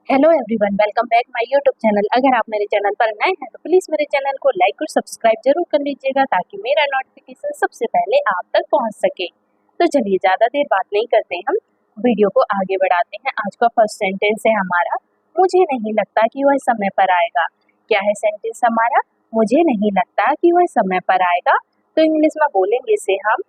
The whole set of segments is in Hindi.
Hello everyone, welcome back my YouTube channel. अगर आप मेरे चैनल पर नए हैं तो प्लीज़ मेरे चैनल को लाइक और सब्सक्राइब जरूर कर लीजिएगा ताकि मेरा नोटिफिकेशन सबसे पहले आप तक पहुंच सके। तो चलिए ज़्यादा देर बात नहीं करते, हम वीडियो को आगे बढ़ाते हैं। आज का फर्स्ट सेंटेंस है हमारा, मुझे नहीं लगता कि वह समय पर आएगा। क्या है सेंटेंस हमारा? मुझे नहीं लगता कि वह समय पर आएगा। तो इंग्लिश में बोलेंगे इसे हम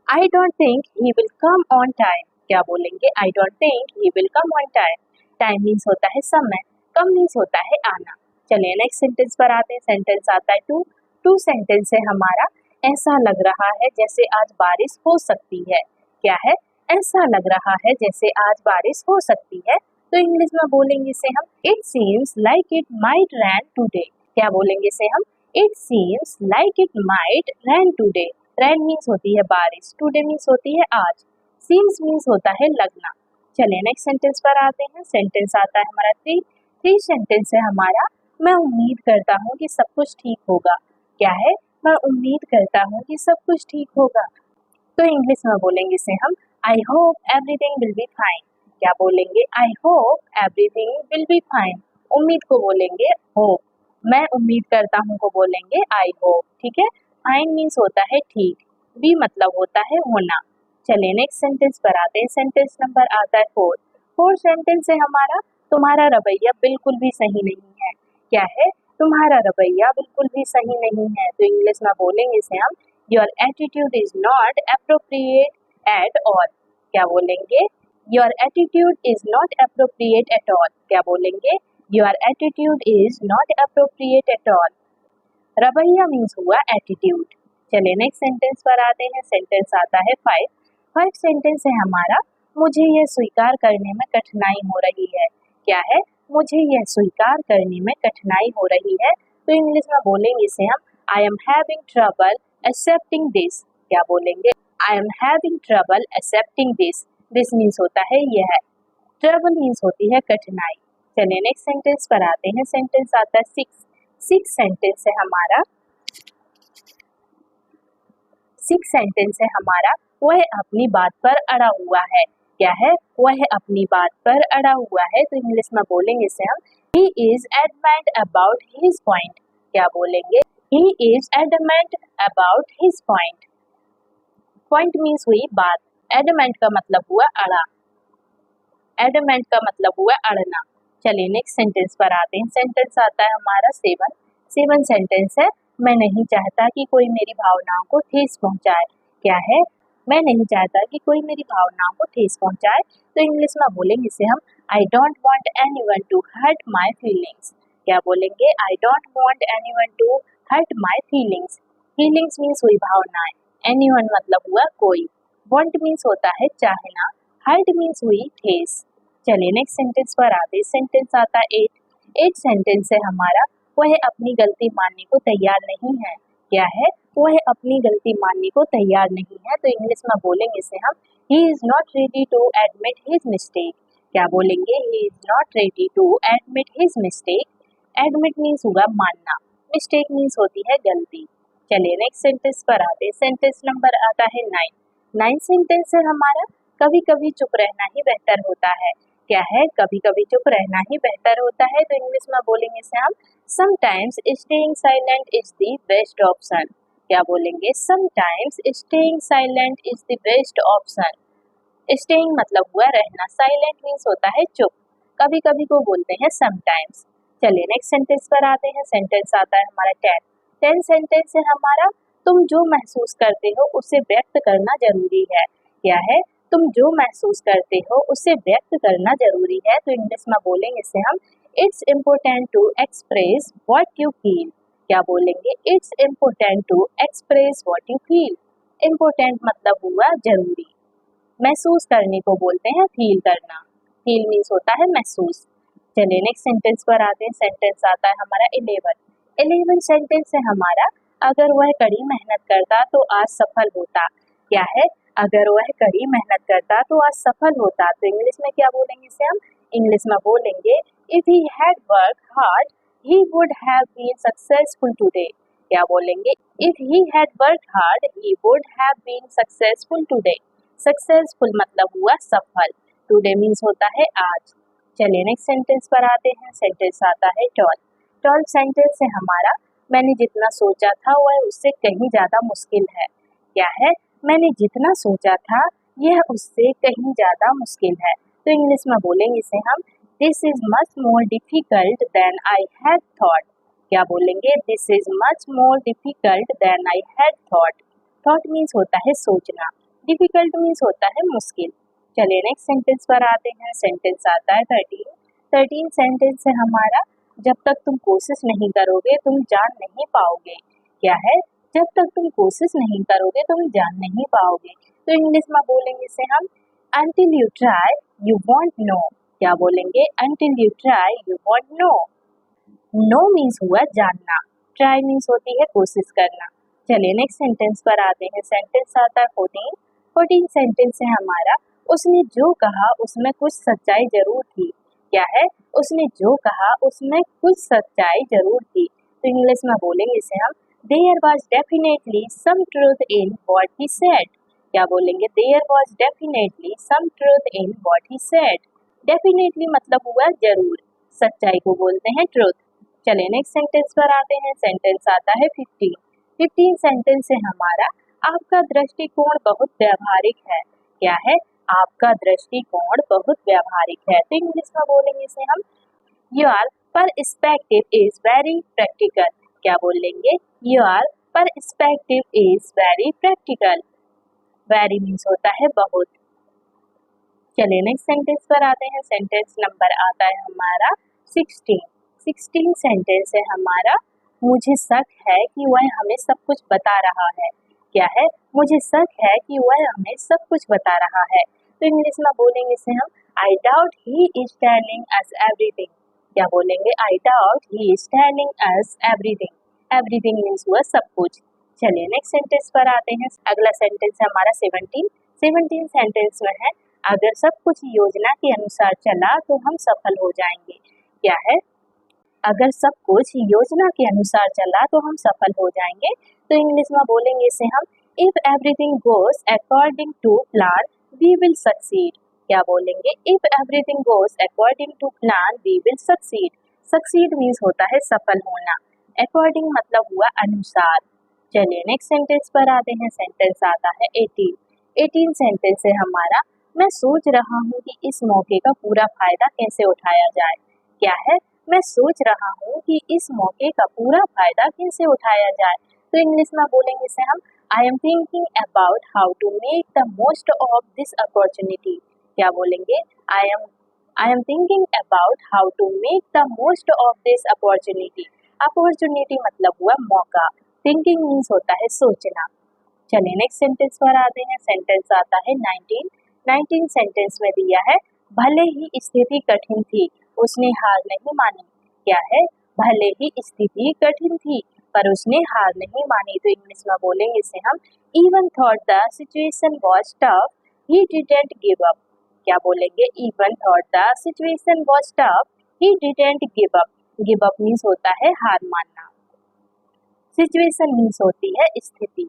I don't think he will come on time. क्या बोलेंगे? I don't think he will come on time. Time means होता है समय, कम मीन्स होता है आना। चलिए नेक्स्ट सेंटेंस पर आते हैं। सेंटेंस आता है टू। टू सेंटेंस है हमारा, ऐसा लग रहा है जैसे आज बारिश हो सकती है। क्या है? ऐसा लग रहा है जैसे आज बारिश हो सकती है। तो इंग्लिश में बोलेंगे इसे हम it seems like it might rain today. क्या बोलेंगे इसे हम? It seems like it might rain today. Rain means होती है बारिश, टुडे मीन्स होती है आज, सीम्स मीन्स होता है लगना। चलिए नेक्स्ट सेंटेंस पर आते हैं। सेंटेंस आता है हमारा थ्री। थ्री सेंटेंस है हमारा, मैं उम्मीद करता हूँ कि सब कुछ ठीक होगा। क्या है? मैं उम्मीद करता हूँ कि सब कुछ ठीक होगा। तो इंग्लिश में बोलेंगे इसे हम I hope everything will be fine. क्या बोलेंगे? I hope everything will be fine. उम्मीद को बोलेंगे होप, मैं उम्मीद करता हूँ को बोलेंगे आई होप। ठीक है। फाइन मीन्स होता है ठीक, बी मतलब होता है होना। चलिए नेक्स्ट सेंटेंस पर आते हैं। सेंटेंस नंबर आता है फोर। फोर सेंटेंस है हमारा, तुम्हारा रवैया बिल्कुल भी सही नहीं है। क्या है? तुम्हारा रवैया बिल्कुल भी सही नहीं है। तो इंग्लिश में बोलेंगे इसे हम your attitude is not appropriate at all. क्या बोलेंगे? Your attitude is not appropriate at all. क्या बोलेंगे? Your attitude is not appropriate at all. रवैया मीन्स हुआ एटीट्यूड। चलिए नेक्स्ट सेंटेंस पर आते हैं। सेंटेंस आता है फाइव। फाइव सेंटेंस है हमारा, मुझे यह स्वीकार करने में कठिनाई हो रही है। क्या है? मुझे यह स्वीकार करने में कठिनाई हो रही है। तो इंग्लिश में बोलेंगे इसे हम I am having trouble accepting this. क्या बोलेंगे? I am having trouble accepting this. This means होता है यह, ट्रबल मीन्स होती है कठिनाई। चलिए नेक्स्ट सेंटेंस पर आते हैं। सेंटेंस आता है सिक्स। सिक्स सेंटेंस है हमारा, सिक्स सेंटेंस है हमारा, वह अपनी बात पर अड़ा हुआ है। क्या है? वह अपनी बात पर अड़ा हुआ है। तो इंग्लिश में बोलेंगे इसे हम he is adamant about his point. क्या बोलेंगे? He is adamant about his point. Point means हुई बात, एडमेंट का मतलब हुआ अड़ा, एडमेंट का मतलब हुआ अड़ना। चलिए नेक्स्ट सेंटेंस पर आते हैं। सेंटेंस आता है हमारा सेवन। सेवन सेंटेंस है, मैं नहीं चाहता कि कोई मेरी भावनाओं को ठेस पहुंचाए। क्या है? मैं नहीं चाहता कि कोई मेरी भावनाओं को ठेस पहुंचाए। तो इंग्लिश में बोलेंगे इसे हम I don't want anyone to hurt my feelings. क्या बोलेंगे? I don't want anyone to hurt my feelings. Feelings means हुई भावनाएं, एनीवन मतलब हुआ कोई, वांट मीन्स होता है चाहना, हर्ट मीन्स हुई ठेस। चलिए नेक्स्ट सेंटेंस पर आते। सेंटेंस आता है एट। एट सेंटेंस है हमारा, वह अपनी गलती मानने को तैयार नहीं है। क्या है? वह अपनी गलती मानने को तैयार नहीं है। तो इंग्लिश में बोलेंगे इसे हम he is not ready to admit his mistake. क्या बोलेंगे? He is not ready to admit his mistake. Admit means हुआ मानना, मिस्टेक मीन्स होती है गलती। चलिए नेक्स्ट सेंटेंस पर आते। सेंटेंस नंबर आता है नाइन। नाइन सेंटेंस है हमारा, कभी कभी चुप रहना ही बेहतर होता है। क्या है? कभी कभी चुप रहना ही बेहतर होता है। तो इंग्लिश में बोलेंगे इसे हम sometimes staying silent is the best option. क्या बोलेंगे? Sometimes staying silent is the best option. Staying मतलब हुआ रहना, साइलेंट मीन्स होता है चुप, कभी कभी को बोलते हैं समटाइम्स। चलिए नेक्स्ट सेंटेंस पर आते हैं। सेंटेंस आता है हमारा टेन। टेन सेंटेंस है हमारा, तुम जो महसूस करते हो उसे व्यक्त करना जरूरी है। क्या है? तुम जो महसूस करते हो उसे व्यक्त करना जरूरी है। तो इंग्लिश में बोलेंगे इसे हम it's important to express what you feel. क्या बोलेंगे? It's important to express what you feel. Important मतलब हुआ जरूरी, महसूस करने को बोलते हैं फील करना, फील मीन्स होता है महसूस। चलिए नेक्स्ट सेंटेंस पर आते हैं। सेंटेंस आता है हमारा 11। 11 सेंटेंस है हमारा, अगर वह कड़ी मेहनत करता तो आज सफल होता। क्या है? अगर वह कड़ी मेहनत करता तो आज सफल होता। तो इंग्लिश में क्या बोलेंगे इसे हम? इंग्लिश में बोलेंगे if he had work hard he would have been successful today. क्या बोलेंगे? If he had work hard he would have been successful today. Successful मतलब हुआ सफल, टुडे मीन्स होता है आज। चलिए नेक्स्ट सेंटेंस पर आते हैं। सेंटेंस आता है टॉल। टॉल सेंटेंस से हमारा मैंने जितना सोचा था वह उससे कहीं ज्यादा मुश्किल है। क्या है? मैंने जितना सोचा था यह उससे कहीं ज्यादा मुश्किल है। तो इंग्लिश में बोलेंगे इसे हम this is much more difficult than I had thought. क्या बोलेंगे? This is much more difficult than I had thought. Thought means होता है सोचना, डिफिकल्ट मीन्स होता है मुश्किल। चलिए नेक्स्ट सेंटेंस पर आते हैं। सेंटेंस आता है 13। 13 सेंटेंस है हमारा जब तक तुम कोशिश नहीं करोगे तुम जान नहीं पाओगे। क्या है? जब तक तुम कोशिश नहीं करोगे तुम जान नहीं पाओगे। तो इंग्लिश में बोलेंगे इसे हम until you try you won't know। क्या बोलेंगे? until you try you won't know। Know means हुआ जानना, ट्राई मीन्स होती है कोशिश करना। चलिए नेक्स्ट सेंटेंस पर आते हैं। सेंटेंस आता है 14। 14 सेंटेंस है हमारा उसने जो कहा उसमें कुछ सच्चाई जरूर थी। क्या है? उसने जो कहा उसमें कुछ सच्चाई जरूर थी। तो इंग्लिश में बोलेंगे इसे हम there was definitely some truth in what he said. क्या बोलेंगे? There was definitely some truth in what he said. Definitely मतलब हुआ जरूर, सच्चाई को बोलते हैं ट्रूथ। चलिए नेक्स्ट सेंटेंस पर आते हैं। सेंटेंस आता है 15। 15 सेंटेंस से हमारा आपका दृष्टिकोण बहुत व्यावहारिक है। क्या है? आपका दृष्टिकोण बहुत व्यावहारिक है। तो इंग्लिश में बोलेंगे इसे हम your perspective is very practical. क्या बोलेंगे? Your perspective is very practical. Very means होता है बहुत। चलिए नेक्स्ट सेंटेंस पर आते हैं। सेंटेंस नंबर आता है हमारा 16। 16 सेंटेंस है हमारा मुझे शक है कि वह हमें सब कुछ बता रहा है। क्या है? मुझे शक है कि वह हमें सब कुछ बता रहा है। तो इंग्लिश में बोलेंगे इसे हम I doubt he is telling us everything. क्या बोलेंगे? I doubt he is telling us everything. Everything means हुआ सब कुछ। चलिए नेक्स्ट सेंटेंस पर आते हैं। अगला सेंटेंस है हमारा 17। 17 सेंटेंस में है अगर सब कुछ योजना के अनुसार चला तो हम सफल हो जाएंगे। क्या है? अगर सब कुछ योजना के अनुसार चला तो हम सफल हो जाएंगे। तो इंग्लिश में बोलेंगे इसे हम if everything goes according to plan we will succeed. क्या बोलेंगे? If everything goes according to plan we will succeed. Succeed means होता है सफल होना, अकॉर्डिंग मतलब हुआ अनुसार। चलिए नेक्स्ट सेंटेंस पर आते हैं। सेंटेंस आता है 18। 18 सेंटेंस है हमारा मैं सोच रहा हूँ कि इस मौके का पूरा फायदा कैसे उठाया जाए। क्या है? मैं सोच रहा हूँ कि इस मौके का पूरा फायदा कैसे उठाया जाए। तो इंग्लिश में बोलेंगे इसे हम I am thinking about how to make the most of this opportunity. क्या बोलेंगे? I am thinking about how to make the most of this opportunity. Opportunity मतलब हुआ मौका, थिंकिंग मीन्स होता है सोचना। चलिए नेक्स्ट सेंटेंस पर आते हैं। सेंटेंस आता है 19। 19 सेंटेंस में दिया है भले ही स्थिति कठिन थी उसने हार नहीं मानी। क्या है? भले ही स्थिति कठिन थी पर उसने हार नहीं मानी। तो इंग्लिश में बोलेंगे इसे हम even thought the situation was tough he didn't give up. क्या बोलेंगे? Even thought the situation was tough he didn't give up. Give up means होता है हार मानना, सिचुएशन मीन्स होती है स्थिति,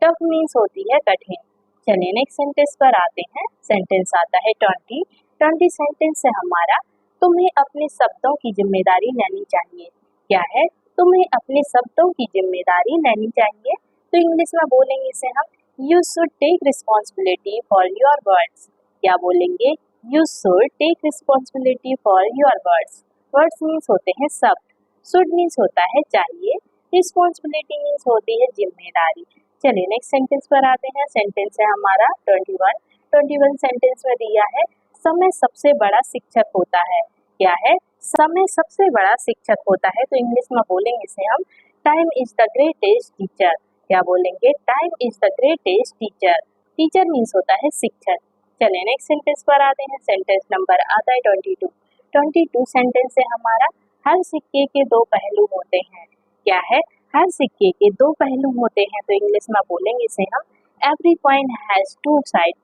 टफ मीन्स होती है कठिन। चलिए नेक्स्ट सेंटेंस पर आते हैं। सेंटेंस आता है 20। 20 सेंटेंस से हमारा तुम्हें अपने शब्दों की जिम्मेदारी लेनी चाहिए। क्या है? तुम्हें अपने शब्दों की जिम्मेदारी लेनी चाहिए। तो इंग्लिश में बोलेंगे इसे हम you should take responsibility for your words. क्या बोलेंगे? You should take responsibility for your words. Words means होते हैं शब्द, शुड मीन्स होता है चाहिए, रिस्पॉन्सिबिलिटी मीन्स होती है जिम्मेदारी। चलिए नेक्स्ट सेंटेंस पर आते हैं। सेंटेंस है हमारा 21। 21 सेंटेंस में दिया है समय सबसे बड़ा शिक्षक होता है। क्या है? समय सबसे बड़ा शिक्षक होता है। तो इंग्लिश में बोलेंगे इसे हम time is the greatest teacher. क्या बोलेंगे? Time is the greatest teacher. Teacher means होता है शिक्षक। चलिए नेक्स्ट सेंटेंस पर आते हैं। सेंटेंस नंबर आता है 22। 22 सेंटेंस है हमारा हर सिक्के के दो पहलू होते हैं। क्या है? हर सिक्के के दो पहलू होते हैं। तो इंग्लिश में बोलेंगे इसे हम every coin has two sides.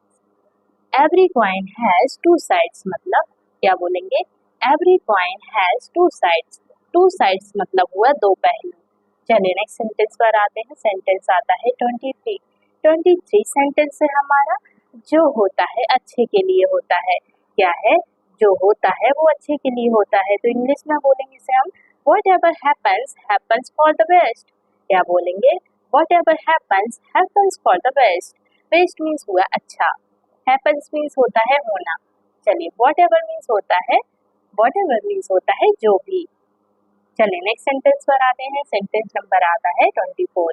Every coin has two sides मतलब क्या बोलेंगे? Every coin has two sides. Two sides मतलब हुआ दो पहलू। चलिए नेक्स्ट सेंटेंस पर आते हैं। सेंटेंस आता है 23। 23 सेंटेंस है हमारा जो होता है अच्छे के लिए होता है। क्या है? जो होता है वो अच्छे के लिए होता है, तो इंग्लिश में बोलेंगे इसे हम whatever happens happens for the best। क्या बोलेंगे? whatever happens happens for the best। Best means हुआ अच्छा, happens मीन्स होता है होना। चलिए whatever मीन्स होता है, whatever मीन्स होता है जो भी। चलिए नेक्स्ट सेंटेंस पर आते हैं। सेंटेंस नंबर आता है 24।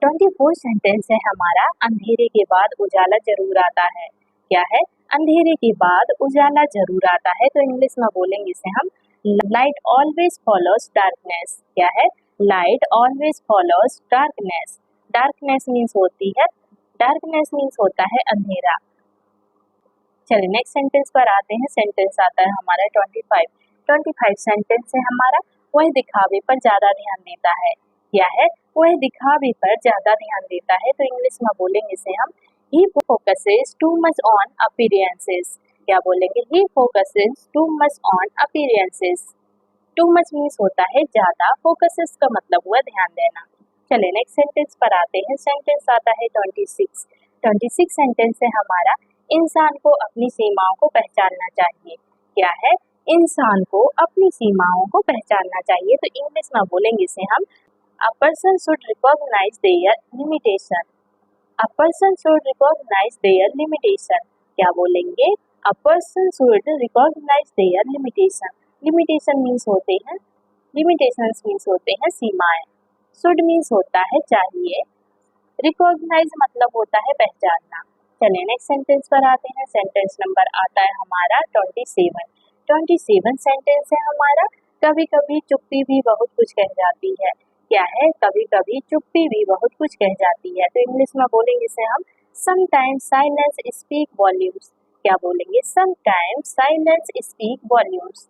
24 सेंटेंस है हमारा, अंधेरे के बाद उजाला जरूर आता है। क्या है? अंधेरे के बाद उजाला जरूर आता है, तो इंग्लिश में बोलेंगे इसे हम लाइट ऑलवेज फॉलोज डार्कनेस। क्या है? Light always follows darkness. Darkness means होती है, डार्कनेस मीन्स होता है अंधेरा। चलिए नेक्स्ट सेंटेंस पर आते हैं। सेंटेंस आता है हमारा 25। 25 सेंटेंस है हमारा, वह दिखावे पर ज्यादा ध्यान देता है। क्या है? वह दिखावे पर ज्यादा ध्यान देता है, तो इंग्लिश में बोलेंगे इसे हम he focuses too much on appearances। क्या बोलेंगे? he focuses too much on appearances। too much means होता है ज्यादा, focuses का मतलब हुआ ध्यान देना। चलिए नेक्स्ट सेंटेंस पर आते हैं। सेंटेंस आता है 26। 26 सेंटेंस है हमारा, इंसान को अपनी सीमाओं को पहचानना चाहिए। क्या है? इंसान को अपनी सीमाओं को पहचानना चाहिए, तो इंग्लिश में बोलेंगे इसे हम A person should recognize their limitation। A person should recognize their limitation। क्या बोलेंगे? A person should recognize their limitation। Limitation means होते हैं, limitations means होते हैं सीमाएं। Should means होता है चाहिए, recognize मतलब होता है पहचानना। चलिए नेक्स्ट सेंटेंस पर आते हैं। सेंटेंस नंबर आता है हमारा 27। 27 सेंटेंस है हमारा, कभी कभी चुप्पी भी बहुत कुछ कह जाती है। क्या है? कभी कभी चुप्पी भी बहुत कुछ कह जाती है, तो इंग्लिश में बोलेंगे इसे हम समटाइम्स साइलेंस स्पीक वॉल्यूम्स। क्या बोलेंगे? Sometimes silence speak volumes.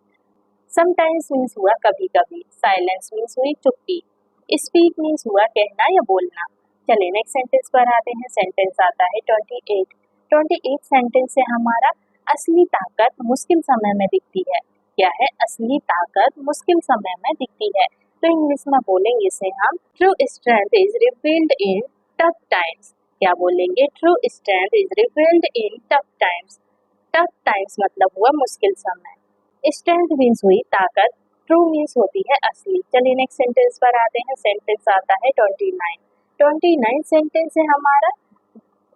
Sometimes means हुआ कभी कभी, साइलेंस मीन्स हुई चुप्पी, स्पीक मीन्स हुआ कहना या बोलना। चलिए नेक्स्ट सेंटेंस पर आते हैं। सेंटेंस आता है 28। 28 सेंटेंस है हमारा, असली ताकत मुश्किल समय में दिखती है। क्या है? असली ताकत मुश्किल समय में दिखती है, तो इंग्लिश में बोलेंगे इसे हम true strength is revealed in tough times. क्या बोलेंगे? True strength is revealed in tough times. Tough times मतलब हुआ मुश्किल समय, स्ट्रेंथ मीन्स हुई ताकत, ट्रू मीन्स होती है असली। चलिए नेक्स्ट सेंटेंस पर आते हैं। सेंटेंस आता है 29। 29 सेंटेंस है हमारा,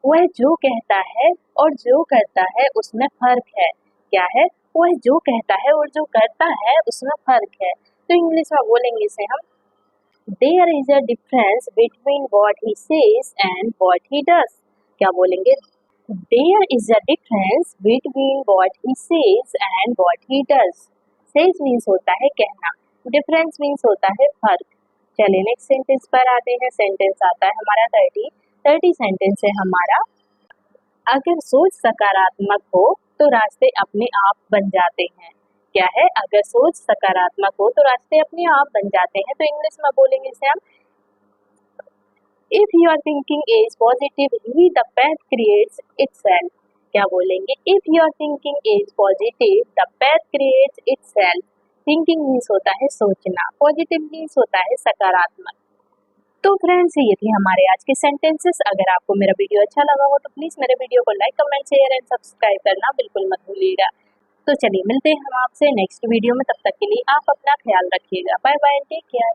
वह जो कहता है और जो करता है उसमें फर्क है। क्या है? वह जो कहता है और जो करता है उसमें फर्क है, तो इंग्लिश में बोलेंगे इसे हम there is a difference between what he says and what he does. क्या बोलेंगे? There is a difference between what he says and what he does. Says means होता है कहना, डिफरेंस मीन्स होता है फर्क। चलिए नेक्स्ट सेंटेंस पर आते हैं। सेंटेंस आता है हमारा 30। 30 सेंटेंस है हमारा, अगर सोच सकारात्मक हो तो रास्ते अपने आप बन जाते हैं। क्या है? अगर सोच सकारात्मक हो तो रास्ते अपने आप बन जाते हैं, तो इंग्लिश में बोलेंगे इसे हम if your thinking is positively the path creates itself. क्या बोलेंगे? If your thinking is positive the path creates itself. Thinking means होता है सोचना, पॉजिटिव मीन्स होता है सकारात्मक। तो फ्रेंड्स ये थी हमारे आज के सेंटेंसेस। अगर आपको मेरा वीडियो अच्छा लगा हो तो प्लीज मेरे वीडियो को like, comment, share and subscribe करना बिल्कुल मत भूलिएगा। तो चलिए मिलते हैं हम आपसे नेक्स्ट वीडियो में, तब तक के लिए आप अपना ख्याल रखिएगा। Bye bye, take care.